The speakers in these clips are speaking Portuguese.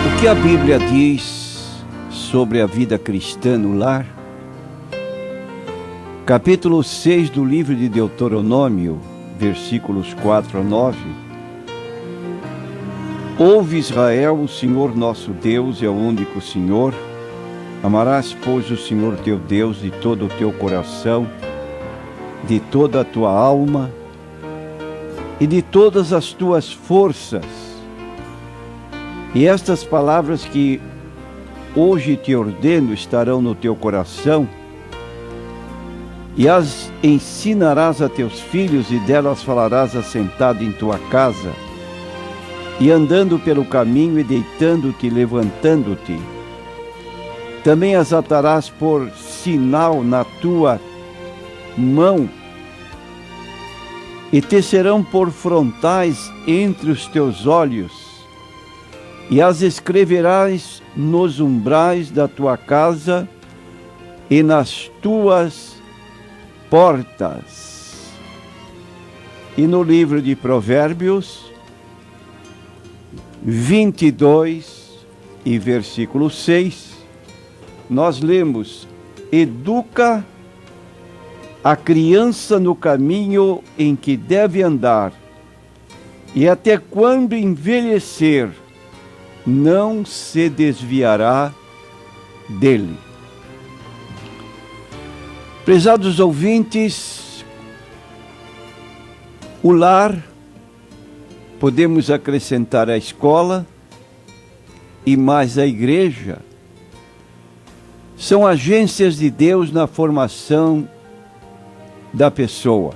O que a Bíblia diz sobre a vida cristã no lar? Capítulo 6 do livro de Deuteronômio, versículos 4 a 9. Ouve, Israel, o Senhor nosso Deus é o único Senhor. Amarás, pois, o Senhor teu Deus de todo o teu coração, de toda a tua alma e de todas as tuas forças. E estas palavras que hoje te ordeno estarão no teu coração, e as ensinarás a teus filhos, e delas falarás assentado em tua casa, e andando pelo caminho, e deitando-te e levantando-te. Também as atarás por sinal na tua mão, e te serão por frontais entre os teus olhos, e as escreverás nos umbrais da tua casa e nas tuas portas. E no livro de Provérbios 22 e versículo 6, nós lemos: educa a criança no caminho em que deve andar, e até quando envelhecer, não se desviará dele. Prezados ouvintes, o lar, podemos acrescentar a escola e mais a igreja, são agências de Deus na formação da pessoa.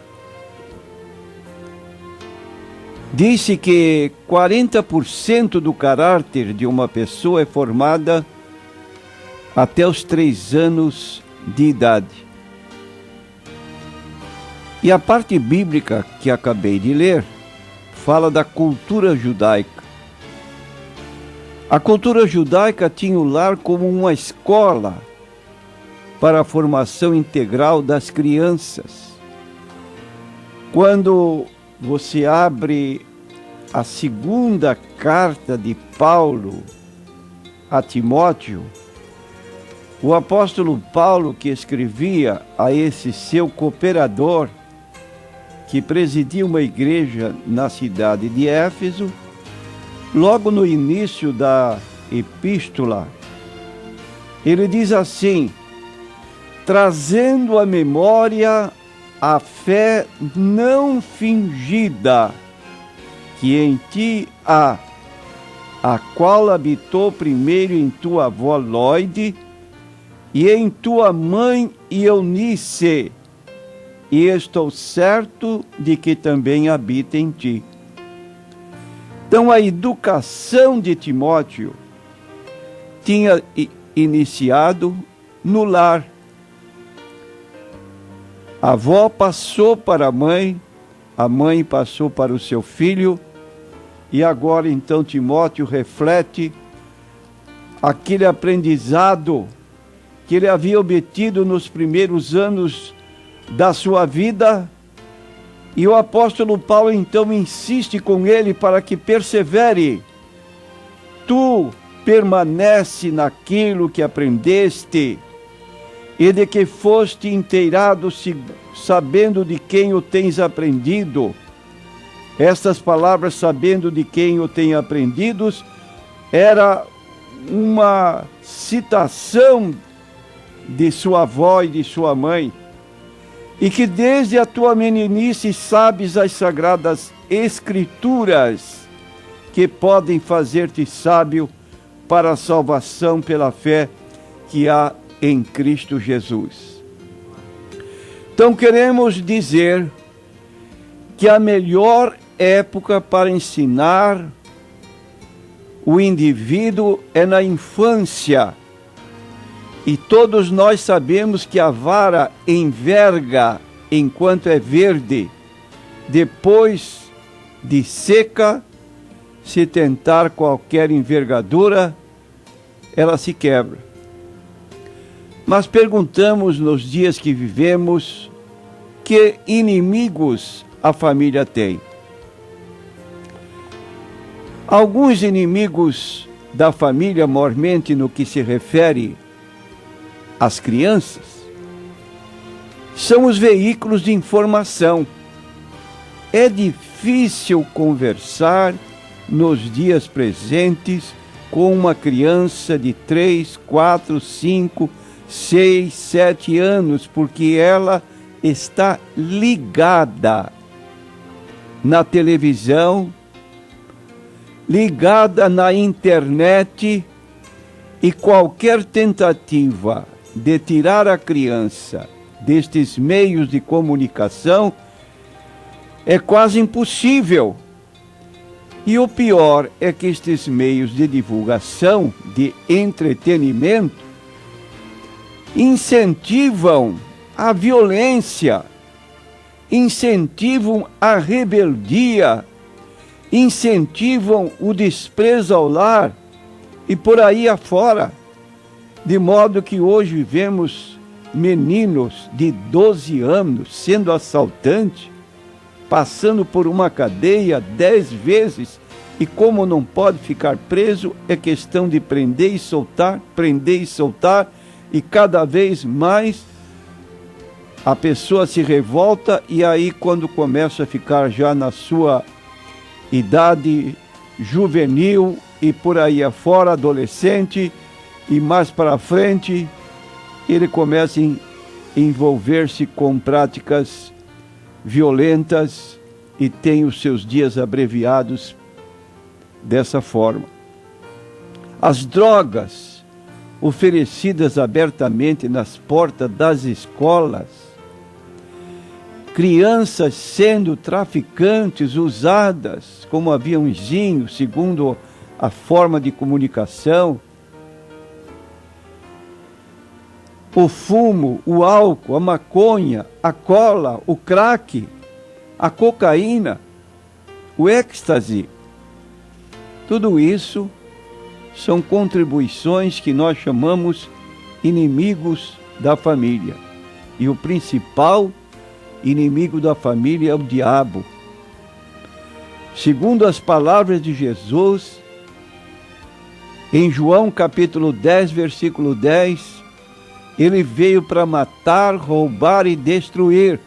Disse que 40% do caráter de uma pessoa é formada até os 3 anos de idade. E a parte bíblica que acabei de ler fala da cultura judaica. A cultura judaica tinha o lar como uma escola para a formação integral das crianças. Quando você abre a segunda carta de Paulo a Timóteo, o apóstolo Paulo, que escrevia a esse seu cooperador, que presidia uma igreja na cidade de Éfeso, logo no início da epístola, ele diz assim: trazendo à memória a fé não fingida que em ti há, a qual habitou primeiro em tua avó Lóide e em tua mãe Eunice, e estou certo de que também habita em ti. Então a educação de Timóteo tinha iniciado no lar. A avó passou para a mãe passou para o seu filho, e agora então Timóteo reflete aquele aprendizado que ele havia obtido nos primeiros anos da sua vida, e o apóstolo Paulo então insiste com ele para que persevere. Tu permanece naquilo que aprendeste, e de que foste inteirado, sabendo de quem o tens aprendido. Estas palavras, sabendo de quem o tem aprendido, era uma citação de sua avó e de sua mãe. E que desde a tua meninice sabes as sagradas escrituras, que podem fazer-te sábio para a salvação pela fé que há em Cristo Jesus. Então queremos dizer que a melhor época para ensinar o indivíduo é na infância. E todos nós sabemos que a vara enverga enquanto é verde. Depois de seca, se tentar qualquer envergadura, ela se quebra. Mas perguntamos nos dias que vivemos, que inimigos a família tem? Alguns inimigos da família, mormente no que se refere às crianças, são os veículos de informação. É difícil conversar nos dias presentes com uma criança de 3, 4, 5, 6, 7 anos, porque ela está ligada na televisão, ligada na internet, e qualquer tentativa de tirar a criança destes meios de comunicação é quase impossível. E o pior é que estes meios de divulgação, de entretenimento, incentivam a violência, incentivam a rebeldia, incentivam o desprezo ao lar e por aí afora, de modo que hoje vemos meninos de 12 anos sendo assaltantes, passando por uma cadeia 10 vezes, e como não pode ficar preso, é questão de prender e soltar, e cada vez mais a pessoa se revolta, e aí quando começa a ficar já na sua idade juvenil e por aí afora, adolescente, e mais para frente, ele começa a envolver-se com práticas violentas e tem os seus dias abreviados dessa forma. As drogas oferecidas abertamente nas portas das escolas, crianças sendo traficantes, usadas como aviãozinho, segundo a forma de comunicação, o fumo, o álcool, a maconha, a cola, o crack, a cocaína, o êxtase. Tudo isso são contribuições que nós chamamos inimigos da família. E o principal inimigo da família é o diabo. Segundo as palavras de Jesus, em João capítulo 10, versículo 10, ele veio para matar, roubar e destruir.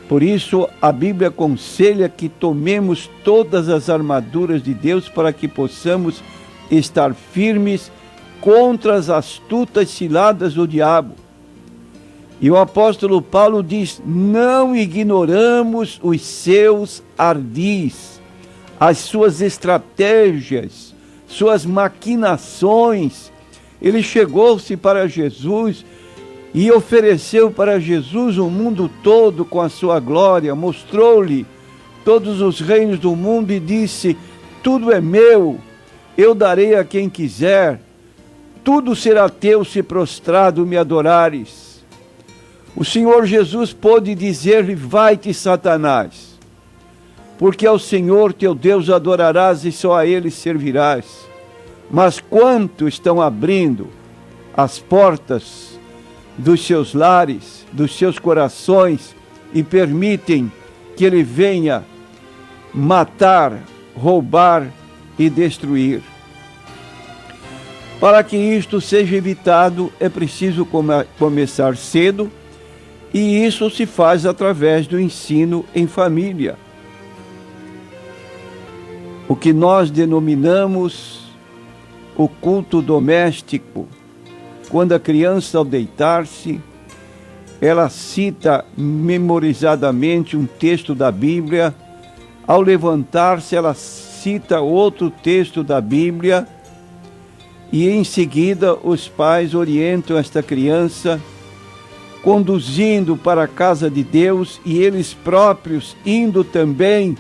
Por isso, a Bíblia aconselha que tomemos todas as armaduras de Deus para que possamos estar firmes contra as astutas ciladas do diabo. E o apóstolo Paulo diz: não ignoramos os seus ardis, as suas estratégias, suas maquinações. Ele chegou-se para Jesus e ofereceu para Jesus o mundo todo com a sua glória, mostrou-lhe todos os reinos do mundo e disse: tudo é meu, eu darei a quem quiser, tudo será teu se prostrado me adorares. O Senhor Jesus pôde dizer-lhe: vai-te, Satanás, porque ao Senhor teu Deus adorarás e só a Ele servirás. Mas quanto estão abrindo as portas dos seus lares, dos seus corações, e permitem que ele venha matar, roubar e destruir. Para que isto seja evitado, é preciso começar cedo, e isso se faz através do ensino em família. O que nós denominamos o culto doméstico, quando a criança, ao deitar-se, ela cita memorizadamente um texto da Bíblia, ao levantar-se ela cita outro texto da Bíblia, e em seguida os pais orientam esta criança, conduzindo para a casa de Deus, e eles próprios indo também.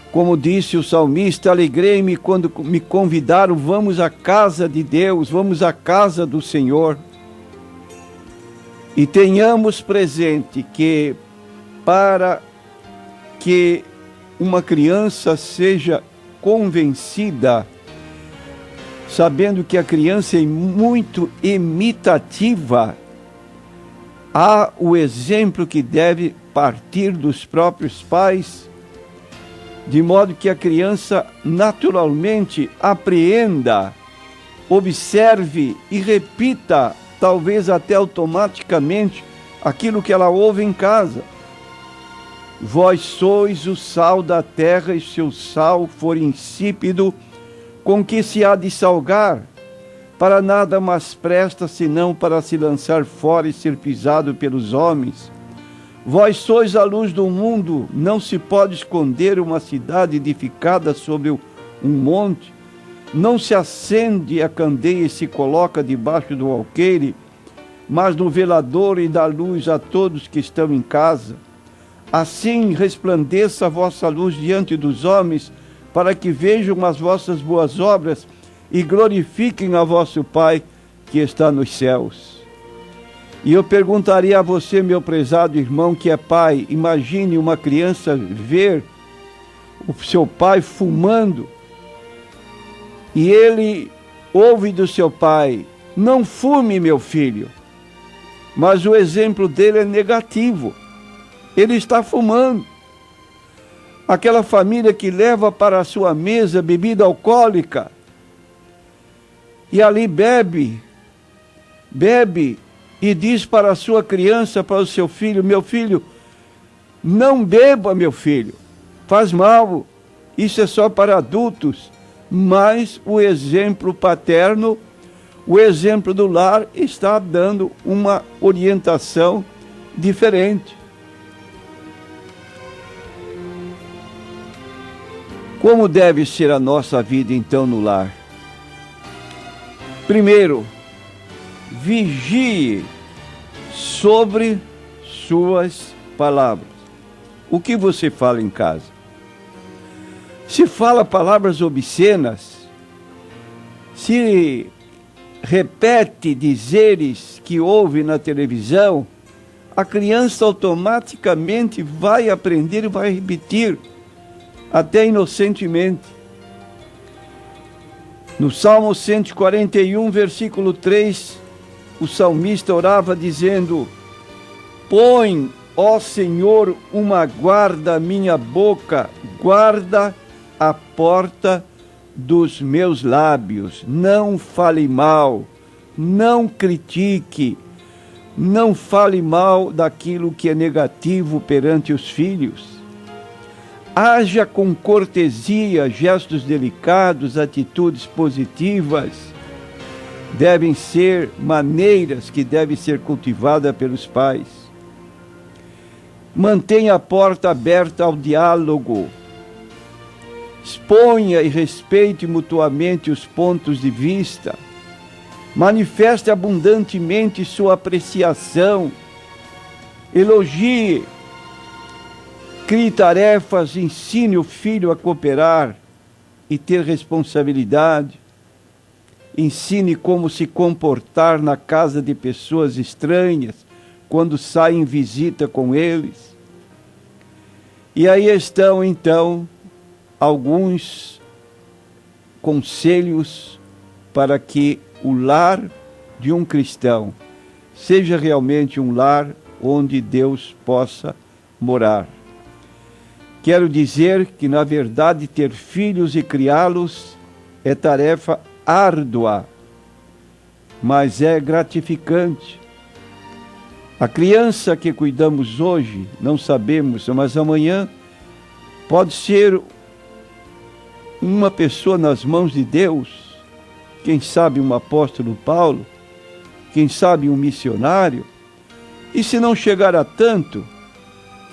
Como disse o salmista: alegrei-me quando me convidaram, vamos à casa de Deus, vamos à casa do Senhor. E tenhamos presente que para que uma criança seja convencida, sabendo que a criança é muito imitativa, há o exemplo que deve partir dos próprios pais, de modo que a criança naturalmente apreenda, observe e repita, talvez até automaticamente, aquilo que ela ouve em casa. Vós sois o sal da terra, e se o sal for insípido, com que se há de salgar? Para nada mais presta, senão para se lançar fora e ser pisado pelos homens. Vós sois a luz do mundo, não se pode esconder uma cidade edificada sobre um monte. Não se acende a candeia e se coloca debaixo do alqueire, mas no velador e dá luz a todos que estão em casa. Assim resplandeça a vossa luz diante dos homens, para que vejam as vossas boas obras e glorifiquem a vosso Pai que está nos céus. E eu perguntaria a você, meu prezado irmão, que é pai, imagine uma criança ver o seu pai fumando, e ele ouve do seu pai: não fume, meu filho. Mas o exemplo dele é negativo. Ele está fumando. Aquela família que leva para a sua mesa bebida alcoólica, e ali bebe e diz para a sua criança, para o seu filho: meu filho, não beba, meu filho, faz mal, isso é só para adultos. Mas o exemplo paterno, o exemplo do lar, está dando uma orientação diferente. Como deve ser a nossa vida então no lar? Primeiro, vigie sobre suas palavras. O que você fala em casa? Se fala palavras obscenas, se repete dizeres que ouve na televisão, a criança automaticamente vai aprender e vai repetir, até inocentemente. No Salmo 141, versículo 3, o salmista orava dizendo: põe, ó Senhor, uma guarda à minha boca, guarda a porta dos meus lábios. Não fale mal, não critique, não fale mal daquilo que é negativo perante os filhos. Haja com cortesia, gestos delicados, atitudes positivas. Devem ser maneiras que devem ser cultivadas pelos pais. Mantenha a porta aberta ao diálogo. Exponha e respeite mutuamente os pontos de vista. Manifeste abundantemente sua apreciação. Elogie. Crie tarefas, ensine o filho a cooperar e ter responsabilidade. Ensine como se comportar na casa de pessoas estranhas, quando sai em visita com eles. E aí estão, então, alguns conselhos para que o lar de um cristão seja realmente um lar onde Deus possa morar. Quero dizer que, na verdade, ter filhos e criá-los é tarefa árdua, mas é gratificante. A criança que cuidamos hoje, não sabemos, mas amanhã pode ser uma pessoa nas mãos de Deus, quem sabe um apóstolo Paulo, quem sabe um missionário, e se não chegar a tanto,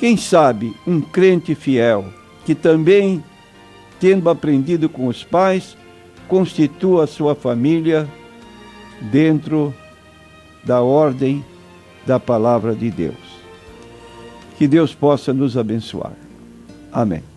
quem sabe um crente fiel, que também, tendo aprendido com os pais, constitua a sua família dentro da ordem da palavra de Deus. Que Deus possa nos abençoar. Amém.